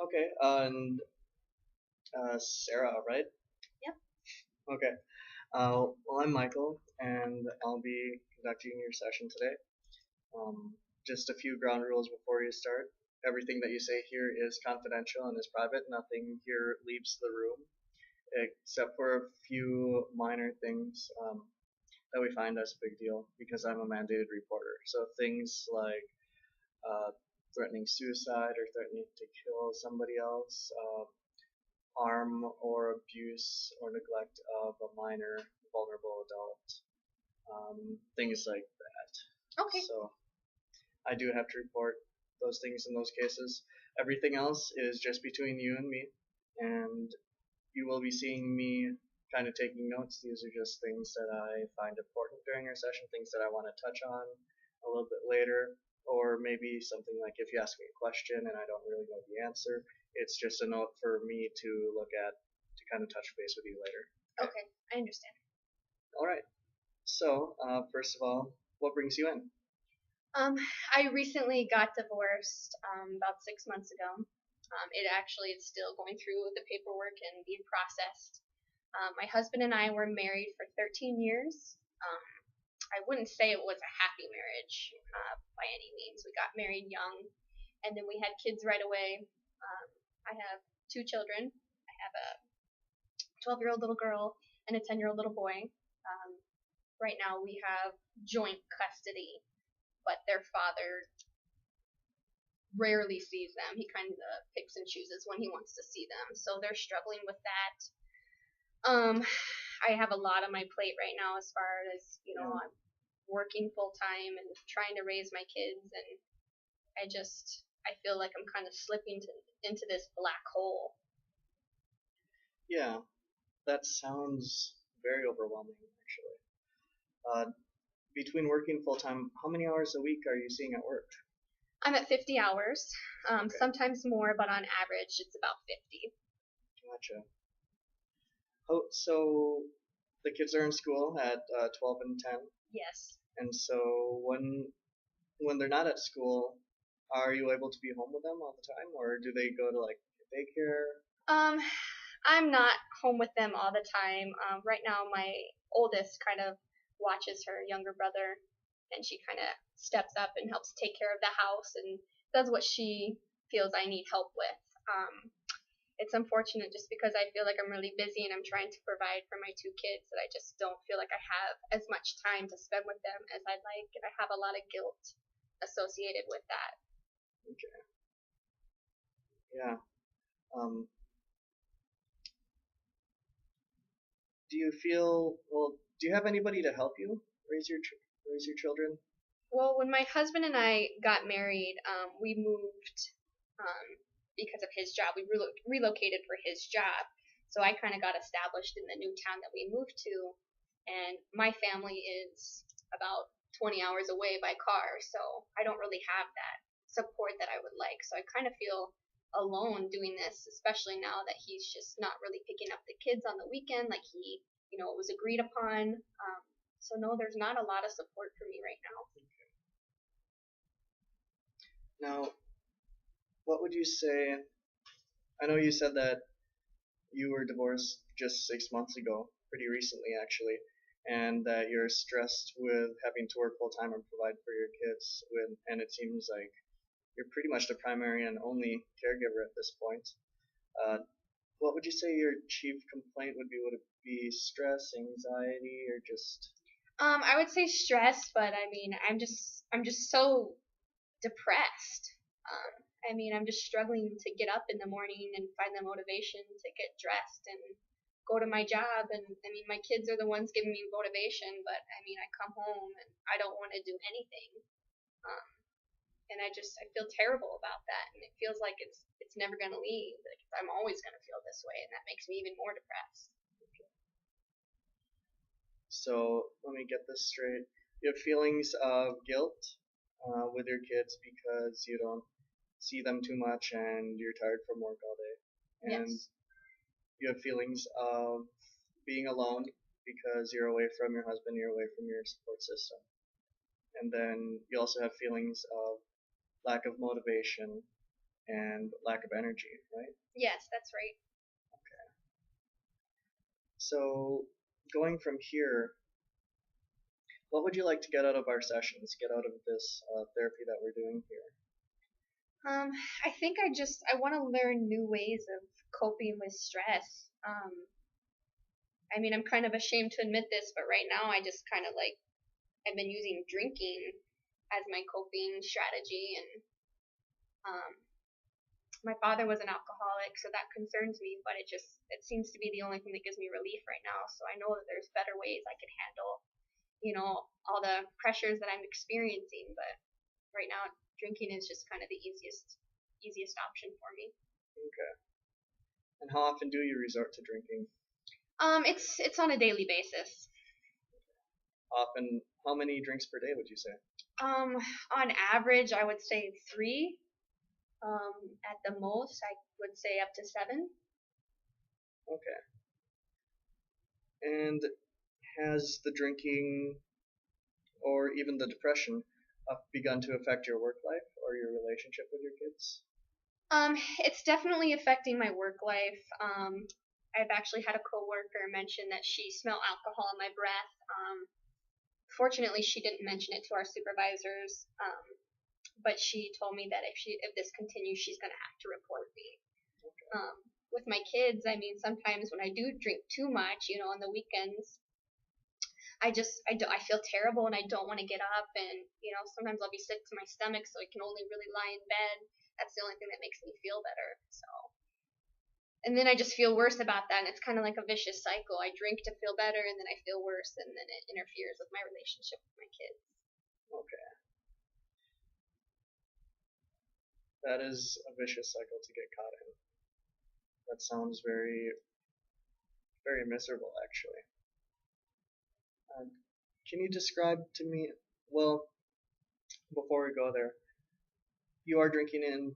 Okay, and Sarah, right? Yep. Okay. Well, I'm Michael, and I'll be conducting your session today. Just a few ground rules before you start. Everything that you say here is confidential and is private. Nothing here leaves the room, except for a few minor things that we find as a big deal because I'm a mandated reporter. So things like uh, threatening suicide or threatening to kill somebody else, harm or abuse or neglect of a minor vulnerable adult, things like that. Okay. So I do have to report those things in those cases. Everything else is just between you and me, and you will be seeing me kind of taking notes. These are just things that I find important during our session, things that I want to touch on a little bit later, or maybe something like if you ask me a question and I don't really know the answer, it's just a note for me to look at to kind of touch base with you later. Okay, I understand. All right. So, first of all, what brings you in? Um, I recently got divorced about 6 months ago. It actually is still going through the paperwork and being processed. My husband and I were married for 13 years. I wouldn't say it was a happy marriage by any means. We got married young, and then we had kids right away. I have two children. I have a 12-year-old little girl and a 10-year-old little boy. Right now, we have joint custody, but their father rarely sees them. He kind of picks and chooses when he wants to see them. So they're struggling with that. I have a lot on my plate right now as far as, Yeah. I'm working full time and trying to raise my kids, and I feel like I'm kind of slipping into this black hole. Yeah, that sounds very overwhelming, actually. Uh, Between working full time, how many hours a week are you seeing at work? I'm at 50 hours, Okay, sometimes more, but on average it's about 50. gotcha. Oh, so the kids are in school at 12 and 10, Yes. and so when they're not at school, are you able to be home with them all the time, or do they go to like daycare? Um, I'm not home with them all the time. Right now, my oldest kind of watches her younger brother, and she kind of steps up and helps take care of the house and does what she feels I need help with. It's unfortunate just because I feel like I'm really busy and I'm trying to provide for my two kids that I just don't feel like I have as much time to spend with them as I'd like, and I have a lot of guilt associated with that. Okay, yeah. Um, do you feel well? Do you have anybody to help you raise your children? Well, when my husband and I got married, we moved um, because of his job. We relocated for his job. So I kind of got established in the new town that we moved to. And my family is about 20 hours away by car. So I don't really have that support that I would like. So I kind of feel alone doing this, especially now that he's just not really picking up the kids on the weekend like it was agreed upon. So no, there's not a lot of support for me right now. Now, what would you say? I know you said that you were divorced just 6 months ago, pretty recently actually, and that you're stressed with having to work full time and provide for your kids. And it seems like you're pretty much the primary and only caregiver at this point. Uh, what would you say your chief complaint would be? Would it be stress, anxiety, or just I would say stress, but I mean, I'm just so depressed. I'm just struggling to get up in the morning and find the motivation to get dressed and go to my job. And I mean, my kids are the ones giving me motivation, but I mean, I come home and I don't want to do anything. Um, and I feel terrible about that, and it feels like it's never gonna leave. Like I'm always gonna feel this way, and that makes me even more depressed. so? Let me get this straight. You have feelings of guilt with your kids because you don't see them too much and you're tired from work all day, and Yes. you have feelings of being alone because you're away from your husband, you're away from your support system. And then you also have feelings of lack of motivation and lack of energy, right? Yes, that's right. So going from here, what would you like to get out of our sessions, get out of this therapy that we're doing here? I think I want to learn new ways of coping with stress. I mean, I'm kind of ashamed to admit this, but right now I just kind of like I've been using drinking as my coping strategy, and um, my father was an alcoholic, so that concerns me. But it seems to be the only thing that gives me relief right now. So I know that there's better ways I could handle, all the pressures that I'm experiencing. But right now, drinking is just kind of the easiest option for me. Okay. And how often do you resort to drinking? It's on a daily basis. Often, how many drinks per day would you say? On average, I would say 3. At the most, I would say up to 7. Okay. And has the drinking or even the depression begun to affect your work life or your relationship with your kids? It's definitely affecting my work life. I've actually had a coworker mention that she smelled alcohol in my breath. Fortunately, she didn't mention it to our supervisors, but she told me that if this continues, she's gonna have to report me. With my kids, I mean, sometimes when I do drink too much, on the weekends, I feel terrible and I don't want to get up, and sometimes I'll be sick to my stomach, so I can only really lie in bed. That's the only thing that makes me feel better. So, and then I just feel worse about that, and it's kind of like a vicious cycle. I drink to feel better, and then I feel worse, and then it interferes with my relationship with my kids. Okay. That is a vicious cycle to get caught in. That sounds very, very miserable, actually. Can you describe to me, well, before we go there, you are drinking in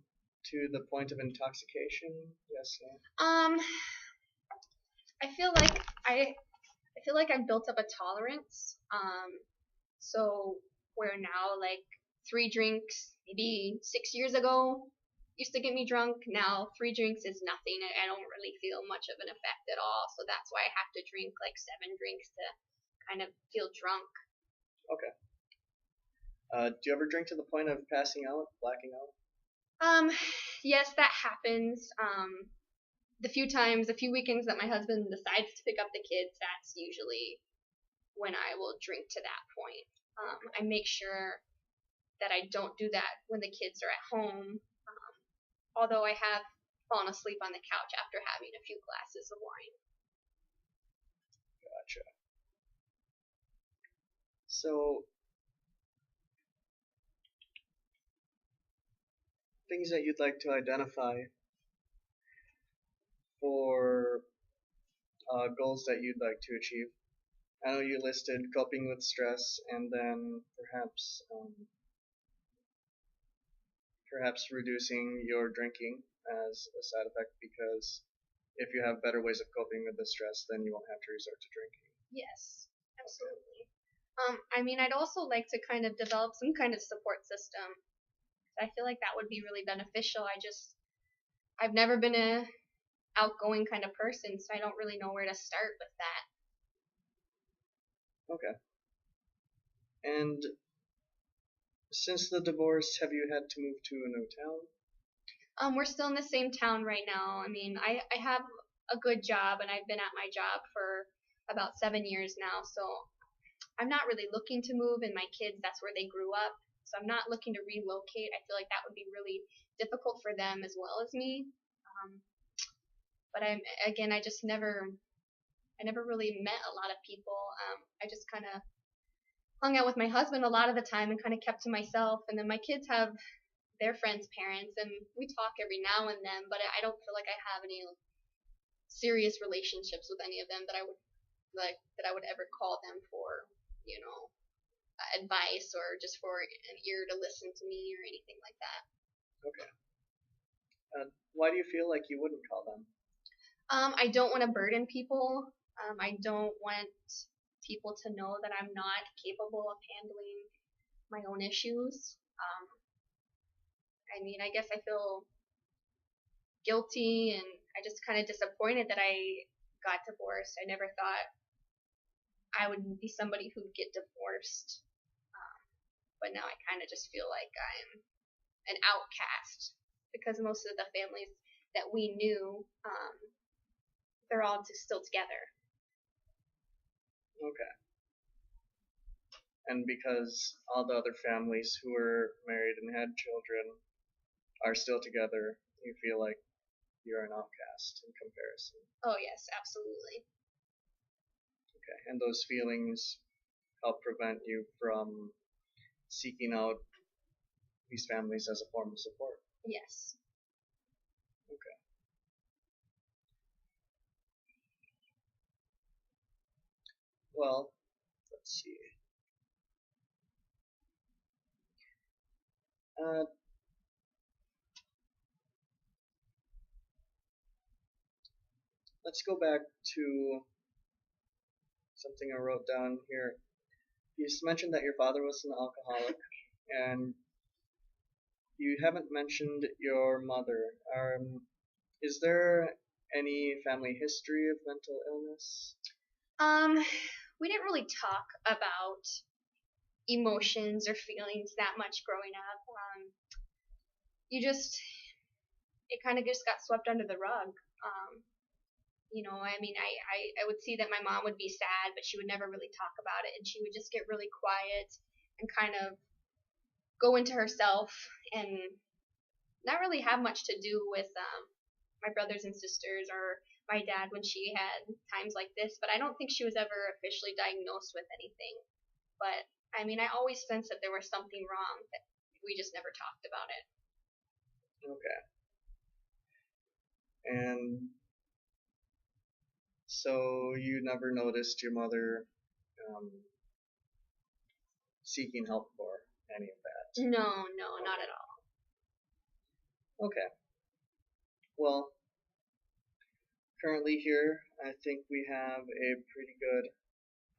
to the point of intoxication? Yes, no? I feel like I've built up a tolerance. So where now like 3 drinks, maybe 6 years ago, used to get me drunk. Now 3 drinks is nothing. I don't really feel much of an effect at all. So that's why I have to drink like 7 drinks to kind of feel drunk. Okay. Do you ever drink to the point of passing out, blacking out? Yes, that happens. The few weekends that my husband decides to pick up the kids, that's usually when I will drink to that point. I make sure that I don't do that when the kids are at home, although I have fallen asleep on the couch after having a few glasses of wine. Gotcha. So, things that you'd like to identify for goals that you'd like to achieve. I know you listed coping with stress and then perhaps reducing your drinking as a side effect, because if you have better ways of coping with the stress, then you won't have to resort to drinking. Yes, absolutely. I mean, I'd also like to kind of develop some kind of support system. I feel like that would be really beneficial. I've never been a outgoing kind of person, so I don't really know where to start with that. Okay. And since the divorce, have you had to move to a new town? We're still in the same town right now. I mean, I have a good job, and I've been at my job for about 7 years now, so I'm not really looking to move, and my kids, that's where they grew up, so I'm not looking to relocate. I feel like that would be really difficult for them as well as me. But I never really met a lot of people. I just kind of hung out with my husband a lot of the time and kind of kept to myself. And then my kids have their friends' parents, and we talk every now and then. But I don't feel like I have any serious relationships with any of them that I would ever call them for, advice or just for an ear to listen to me or anything like that. Okay. Why do you feel like you wouldn't call them? I don't want to burden people. I don't want people to know that I'm not capable of handling my own issues. I mean, I guess I feel guilty, and I just kind of disappointed that I got divorced. I never thought I would be somebody who'd get divorced. But now I kind of just feel like I'm an outcast because most of the families that we knew, they're all just still together. Okay. And because all the other families who were married and had children are still together, you feel like you're an outcast in comparison. Oh yes, absolutely. Okay. And those feelings help prevent you from seeking out these families as a form of support. Yes. Okay. Well, let's see. Let's go back to something I wrote down here. You just mentioned that your father was an alcoholic, and you haven't mentioned your mother. Is there any family history of mental illness? We didn't really talk about emotions or feelings that much growing up. It kind of just got swept under the rug. I mean, I would see that my mom would be sad, but she would never really talk about it, and she would just get really quiet and kind of go into herself and not really have much to do with my brothers and sisters or my dad when she had times like this. But I don't think she was ever officially diagnosed with anything. But I mean, I always sensed that there was something wrong, that we just never talked about it. Okay. And so you never noticed your mother seeking help for any of that? No, not at all. Okay. Well, currently here, I think we have a pretty good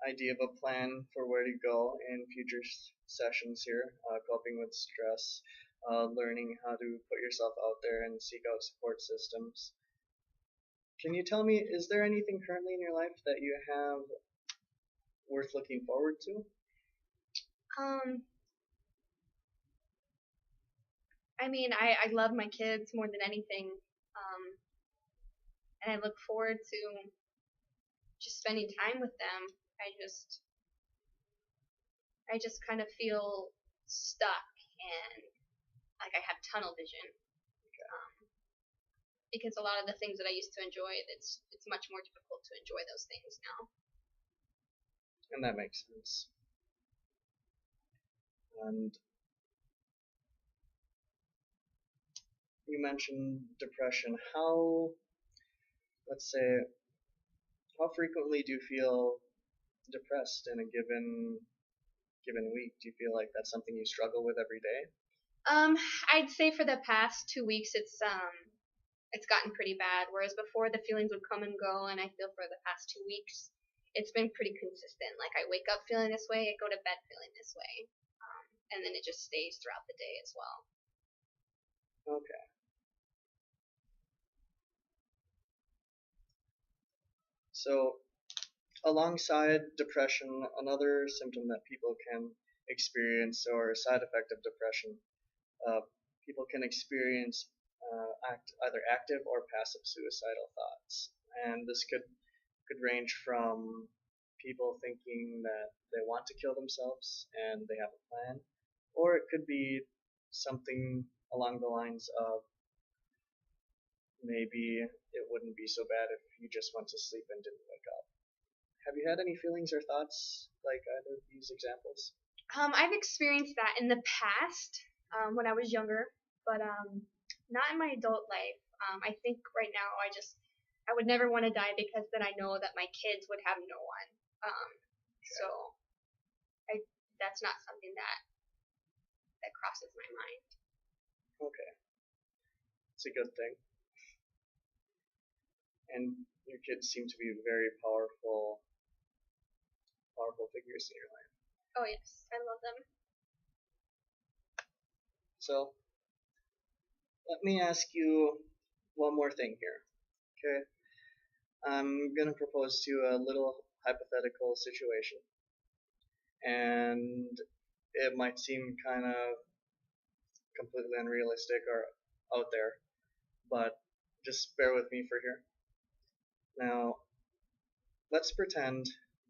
idea of a plan for where to go in future sessions here, coping with stress, learning how to put yourself out there and seek out support systems. Can you tell me, is there anything currently in your life that you have worth looking forward to? I mean, I love my kids more than anything, and I look forward to just spending time with them. I just kind of feel stuck and like I have tunnel vision. Because a lot of the things that I used to enjoy, it's much more difficult to enjoy those things now. And that makes sense. And you mentioned depression. Let's say, how frequently do you feel depressed in a given week? Do you feel like that's something you struggle with every day? I'd say for the past 2 weeks it's gotten pretty bad. Whereas before the feelings would come and go, and I feel for the past 2 weeks it's been pretty consistent. Like I wake up feeling this way, I go to bed feeling this way, and then it just stays throughout the day as well. Okay. So, alongside depression, another symptom that people can experience, or a side effect of depression, people can experience either active or passive suicidal thoughts, and this could range from people thinking that they want to kill themselves and they have a plan, or it could be something along the lines of maybe it wouldn't be so bad if you just went to sleep and didn't wake up. Have you had any feelings or thoughts like either of these examples? I've experienced that in the past when I was younger, but not in my adult life. I think right now I would never want to die because then I know that my kids would have no one. So that's not something that crosses my mind. Okay. It's a good thing. And your kids seem to be very powerful figures in your life. Oh yes, I love them. So, let me ask you one more thing here. Okay, I'm gonna propose to you a little hypothetical situation, and it might seem kind of completely unrealistic or out there, but just bear with me for here. Now, let's pretend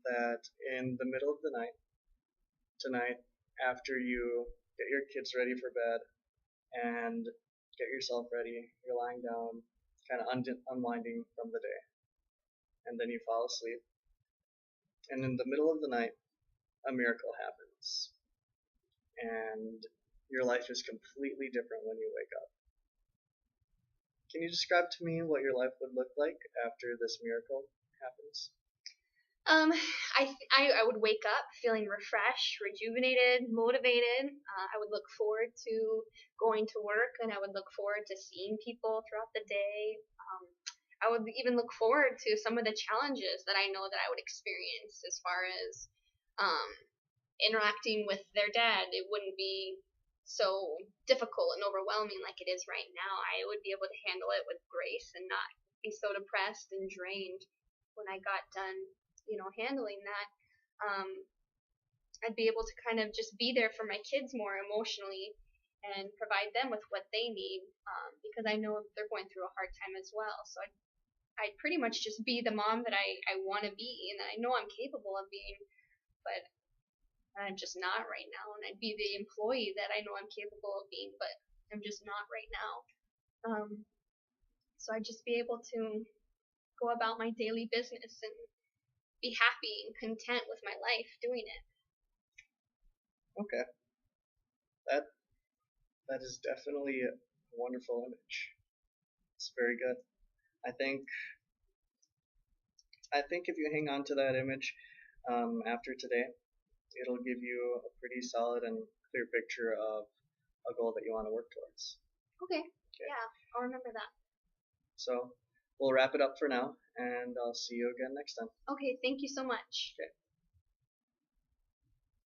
that in the middle of the night tonight, after you get your kids ready for bed and get yourself ready, you're lying down, kind of unwinding from the day, and then you fall asleep. And in the middle of the night, a miracle happens, and your life is completely different when you wake up. Can you describe to me what your life would look like after this miracle happens? I would wake up feeling refreshed, rejuvenated, motivated. I would look forward to going to work, and I would look forward to seeing people throughout the day. I would even look forward to some of the challenges that I know that I would experience as far as um, interacting with their dad. It wouldn't be so difficult and overwhelming like it is right now. I would be able to handle it with grace and not be so depressed and drained when I got done, handling that. Um, I'd be able to kind of just be there for my kids more emotionally and provide them with what they need, because I know they're going through a hard time as well. So I'd pretty much just be the mom that I want to be and that I know I'm capable of being, but I'm just not right now. And I'd be the employee that I know I'm capable of being, but I'm just not right now. So I'd just be able to go about my daily business and be happy and content with my life doing it. Okay, that is definitely a wonderful image. It's very good. I think if you hang on to that image after today, it'll give you a pretty solid and clear picture of a goal that you want to work towards. Okay. Yeah, I'll remember that. So we'll wrap it up for now, and I'll see you again next time. Okay, thank you so much. Okay.